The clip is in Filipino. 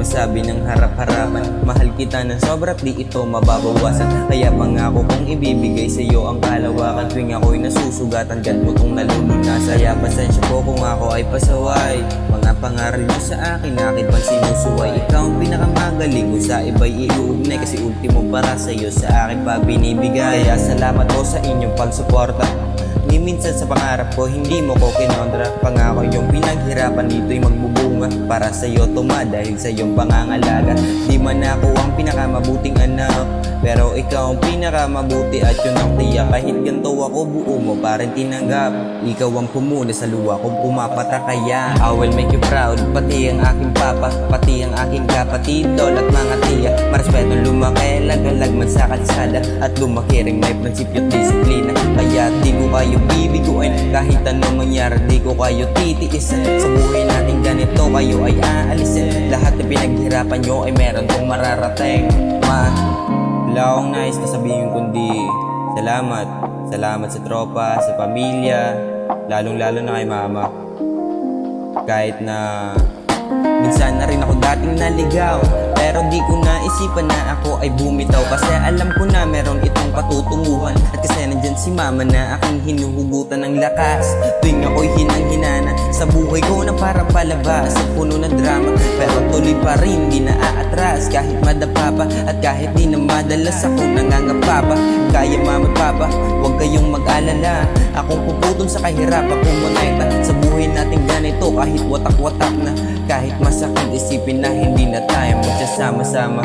masabi ng harap-harapan. Mahal kita ng sobra't di ito mababawasan. Kaya pangako kong ibibigay sa'yo ang kalawakan. Tuwing ako'y nasusugatan, God mo tong nalulunasan. Kaya pasensya po kung ako ay pasaway. Mga pangaral mo sa akin, akin pang sinusuway. Ikaw ang pinakamagaling kung sa iba'y iuugnay. Kasi ultimo para sa'yo, sa akin pa binibigay. Kaya salamat po sa inyong pagsuporta. Ni minsan sa pangarap ko, hindi mo ko kinontra. Pangako yung pinaghirapan dito'y magbubunga. Para sa'yo tuma dahil sa iyong pangangalaga. Di man ako ang pinakamabuting anak, pero ikaw ang pinakamabuti at yun ang tiyak. Kahit ganito ako, buo mo pa rin tinanggap. Ikaw ang pumuna sa luwa kong pumapata. Kaya I will make you proud, pati ang aking papa, pati ang aking kapatid, tol at mga tiya. Marespetong lumaki, lagalag man sa kalsada, at lumaki rin may prinsipyo at disiplina. Kaya di ko kayo bibiguin, kahit anong mangyari di ko kayo titiisin. Sa buhay natin ganito kayo ay aalisin. Lahat na pinaghirapan nyo ay meron kong mararating. Wala akong nais na sabihin kundi salamat. Salamat sa tropa, sa pamilya, lalong lalo na kay mama. Kahit na minsan na rin ako dating naligaw, pero di ko naisipan na ako ay bumitaw. Kasi alam ko na meron itong patutunguhan. At kasi nandyan si mama na aking hinuhugutan ng lakas. Tuwing ako'y hinang-hinana sa buhay ko na parang palabas sa puno ng drama, pero tuloy pa rin di naaatras. Kahit madapa pa at kahit di na madalas akong nangangapa pa. Kaya mama at papa, huwag kayong mag-alala. Akong puputol sa kahirapan kumonekta. Sa buhay natin ganito kahit watak-watak na, kahit masakit isipin na hindi na tayo magsasama-sama.